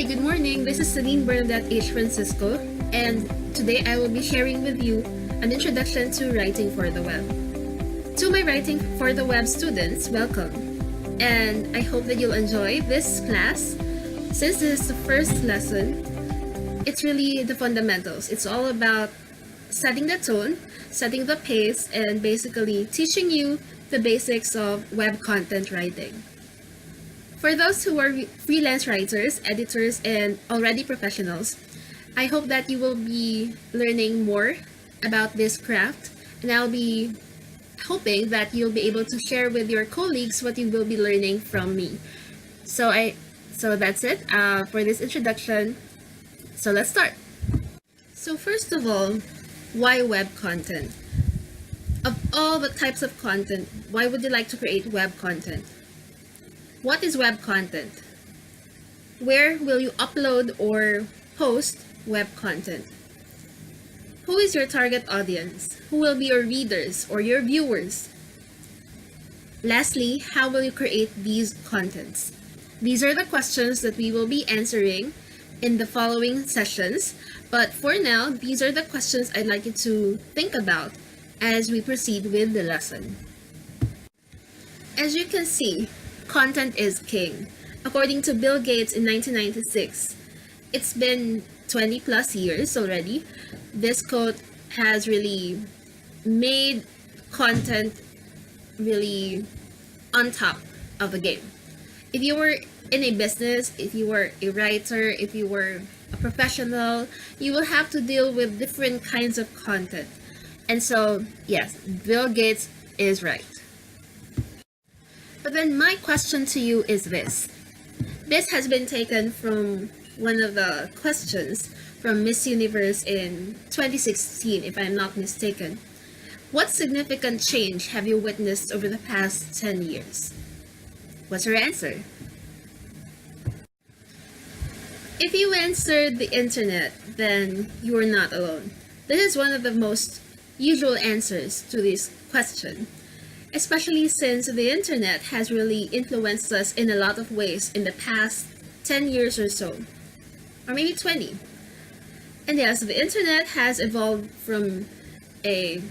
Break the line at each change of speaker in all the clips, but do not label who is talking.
Hi, good morning. This is Celine Bernadette H. Francisco, and today I will be sharing with you an introduction to writing for the web. To my writing for the web students, welcome. And I hope that you'll enjoy this class. Since this is the first lesson, it's really the fundamentals. It's all about setting the tone, setting the pace, and basically teaching you the basics of web content writing. For those who are freelance writers, editors, and already professionals, I hope that you will be learning more about this craft, and I'll be hoping that you'll be able to share with your colleagues what you will be learning from me. So that's it for this introduction. So let's start. So first of all, why web content? Of all the types of content, why would you like to create web content? What is web content? Where will you upload or post web content? Who is your target audience? Who will be your readers or your viewers? Lastly, how will you create these contents? These are the questions that we will be answering in the following sessions. But for now, these are the questions I'd like you to think about as we proceed with the lesson. As you can see, content is king. According to Bill Gates in 1996, it's been 20 plus years already. This quote has really made content really on top of the game. If you were in a business, if you were a writer, if you were a professional, you will have to deal with different kinds of content. And so, yes, Bill Gates is right. But then my question to you is this. This has been taken from one of the questions from Miss Universe in 2016, if I'm not mistaken. What significant change have you witnessed over the past 10 years? What's your answer? If you answered the internet, then you are not alone. This is one of the most usual answers to this question. Especially since the internet has really influenced us in a lot of ways in the past 10 years or so, or maybe 20. And yes, the internet has evolved from a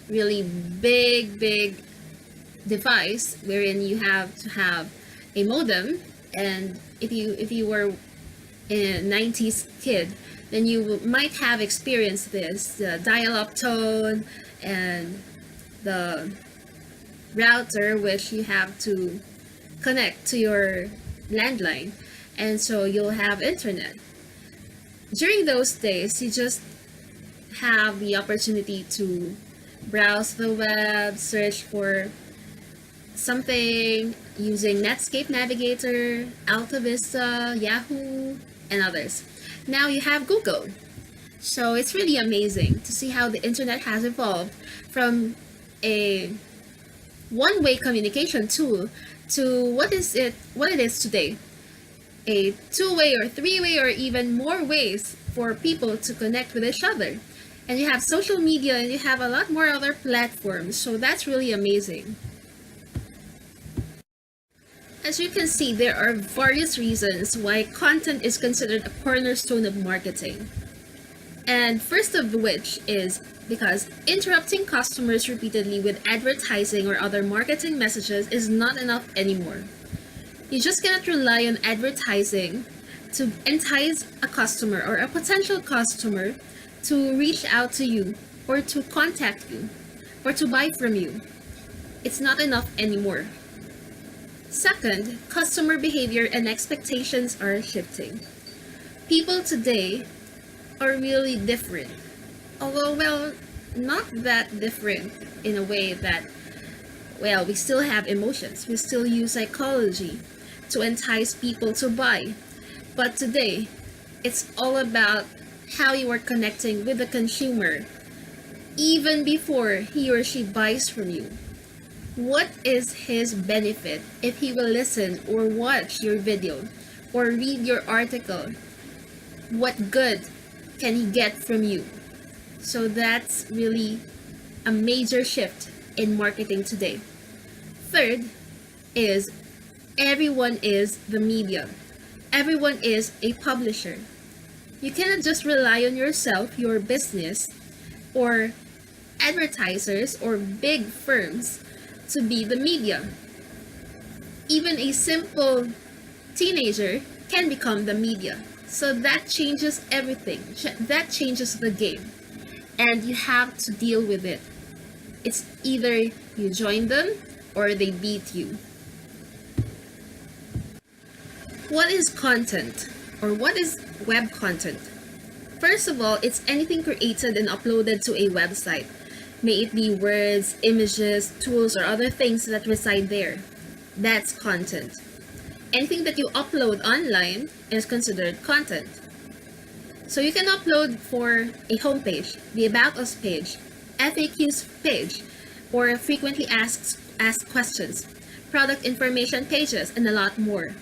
really big device wherein you have to have a modem, and if you were a 90s kid, then you might have experienced this, the dial-up tone and the router which you have to connect to your landline, and so you'll have internet. During those days, you just have the opportunity to browse the web, search for something using Netscape Navigator, Alta Vista, Yahoo, and others. Now you have Google. So it's really amazing to see how the internet has evolved from a one-way communication tool to what it is today, a two-way or three-way or even more ways for people to connect with each other. And you have social media, and you have a lot more other platforms, so that's really amazing. As you can see, there are various reasons why content is considered a cornerstone of marketing. And first of which is because interrupting customers repeatedly with advertising or other marketing messages is not enough anymore. You just cannot rely on advertising to entice a customer or a potential customer to reach out to you or to contact you or to buy from you. It's not enough anymore. Second, customer behavior and expectations are shifting. People today are really different. Although, well, not that different in a way that, well, we still have emotions. We still use psychology to entice people to buy. But today, it's all about how you are connecting with the consumer even before he or she buys from you. What is his benefit if he will listen or watch your video or read your article? What good can he get from you? So that's really a major shift in marketing today. Third is everyone is the media. everyone is a publisher. You cannot just rely on yourself, your business, or advertisers or big firms to be the media. Even a simple teenager can become the media. So that changes everything. That changes the game. And you have to deal with it. It's either you join them or they beat you. What is content? Or what is web content? First of all, it's anything created and uploaded to a website. May it be words, images, tools, or other things that reside there. That's content. Anything that you upload online is considered content. So you can upload for a homepage, the About Us page, FAQs page, or frequently asked questions, product information pages, and a lot more.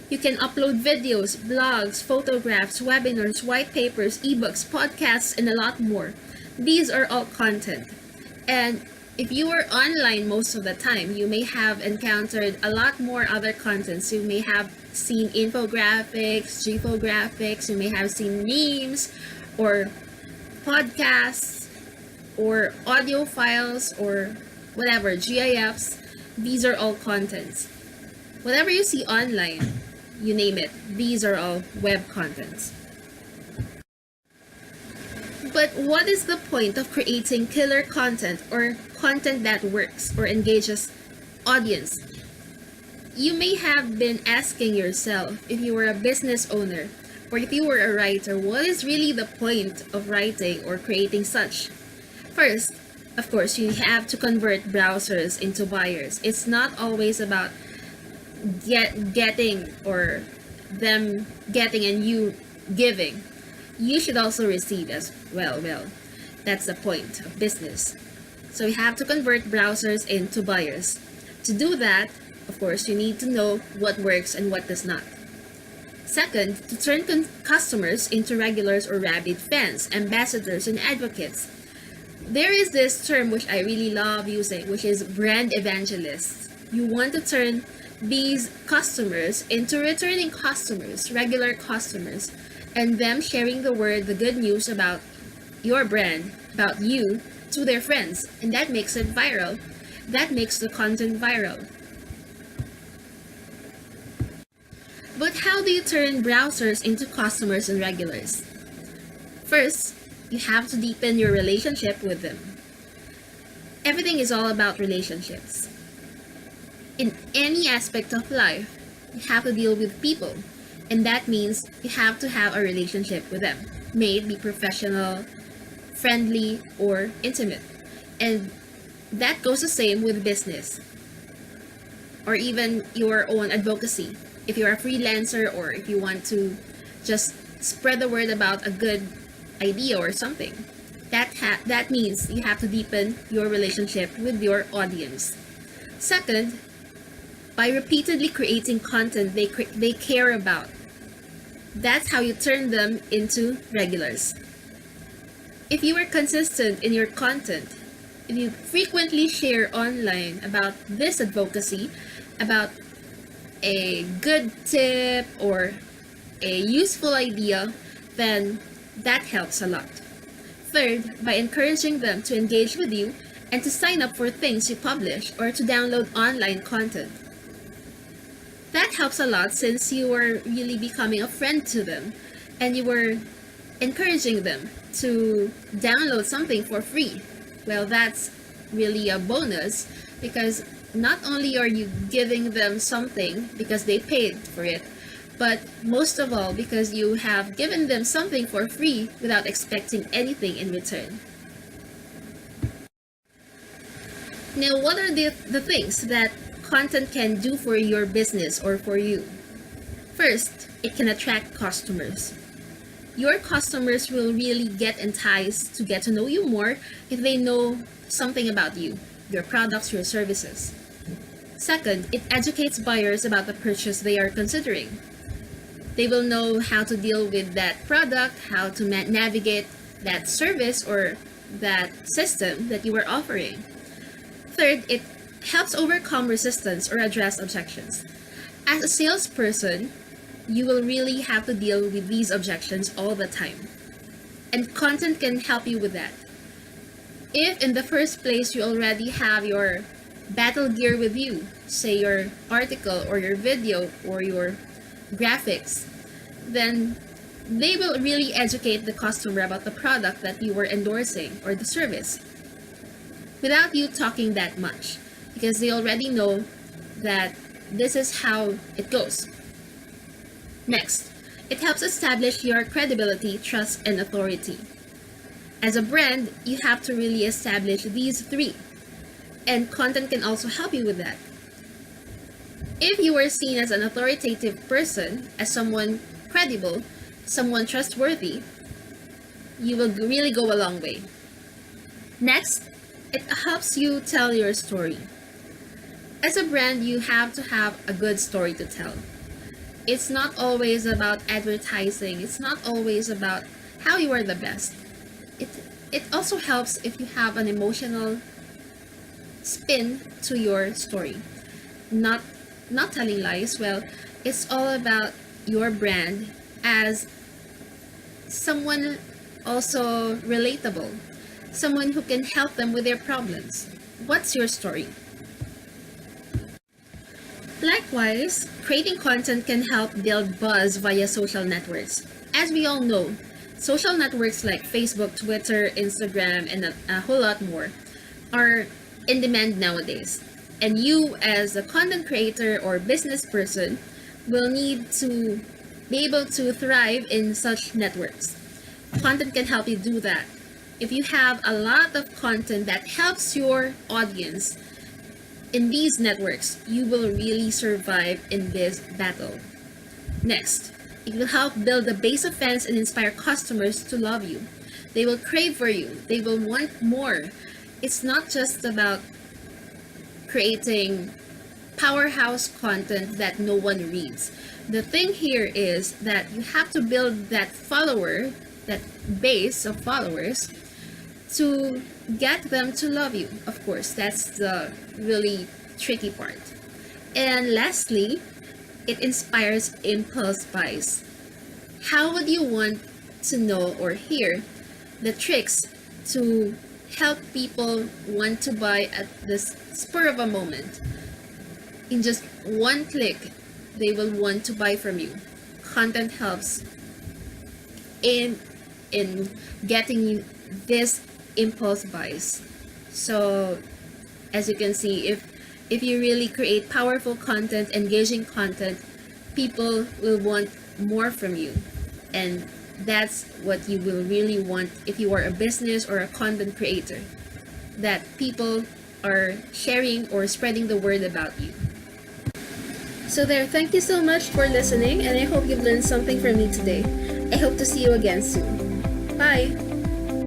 You can upload videos, blogs, photographs, webinars, white papers, ebooks, podcasts, and a lot more. These are all content. And if you are online most of the time, you may have encountered a lot more other contents. You may have seen infographics, graphics, you may have seen memes, or podcasts, or audio files, or whatever, GIFs. These are all contents. Whatever you see online, you name it, these are all web contents. But what is the point of creating killer content or content that works or engages audience? You may have been asking yourself, if you were a business owner or if you were a writer, what is really the point of writing or creating such? First, of course, you have to convert browsers into buyers. It's not always about getting or them getting and you giving. You should also receive as well. That's the point of business. So you have to convert browsers into buyers. To do that, of course, you need to know what works and what does not. Second, to turn customers into regulars or rabid fans, ambassadors, and advocates. There is this term which I really love using, which is brand evangelists. You want to turn these customers into returning customers, regular customers, and them sharing the word, the good news about your brand, about you, to their friends. And that makes it viral. That makes the content viral. But how do you turn browsers into customers and regulars? First, you have to deepen your relationship with them. Everything is all about relationships. In any aspect of life, you have to deal with people. And that means you have to have a relationship with them. May it be professional, friendly, or intimate. And that goes the same with business. Or even your own advocacy. If you're a freelancer or if you want to just spread the word about a good idea or something, that means you have to deepen your relationship with your audience. Second, by repeatedly creating content they care about. That's how you turn them into regulars. If you are consistent in your content, if you frequently share online about this advocacy, about a good tip or a useful idea, then that helps a lot. Third, by encouraging them to engage with you and to sign up for things you publish or to download online content. That helps a lot since you are really becoming a friend to them and you were encouraging them to download something for free. Well, that's really a bonus because not only are you giving them something because they paid for it, but most of all because you have given them something for free without expecting anything in return. Now, what are the things that content can do for your business or for you? First, it can attract customers. Your customers will really get enticed to get to know you more if they know something about you, your products, your services. Second, it educates buyers about the purchase they are considering. They will know how to deal with that product, how to navigate that service or that system that you are offering. Third, it helps overcome resistance or address objections. As a salesperson, you will really have to deal with these objections all the time. And content can help you with that. If in the first place you already have your battle gear with you, say your article or your video or your graphics, then they will really educate the customer about the product that you were endorsing or the service without you talking that much, because they already know that this is how it goes. Next, it helps establish your credibility, trust, and authority. As a brand, you have to really establish these three, and content can also help you with that. If you are seen as an authoritative person, as someone credible, someone trustworthy, you will really go a long way. Next, it helps you tell your story. As a brand, you have to have a good story to tell. It's not always about advertising. It's not always about how you are the best. It also helps if you have an emotional spin to your story. Not telling lies. Well, it's all about your brand as someone also relatable, someone who can help them with their problems. What's your story? Likewise, creating content can help build buzz via social networks. As we all know, social networks like Facebook, Twitter, Instagram, and a whole lot more are in demand nowadays. And you, as a content creator or business person, will need to be able to thrive in such networks. Content can help you do that. If you have a lot of content that helps your audience in these networks, you will really survive in this battle. Next, it will help build a base of fans and inspire customers to love you. They will crave for you. They will want more. It's not just about creating powerhouse content that no one reads. The thing here is that you have to build that that base of followers, to get them to love you. Of course, that's the really tricky part. And lastly, it inspires impulse buys. How would you want to know or hear the tricks to help people want to buy at the spur of a moment? In just one click, they will want to buy from you. Content helps in getting this impulse buys. So as you can see, if you really create powerful content, engaging content, people will want more from you. And that's what you will really want if you are a business or a content creator, that people are sharing or spreading the word about you. So there, thank you so much for listening, and I hope you've learned something from me today. I hope to see you again soon. Bye!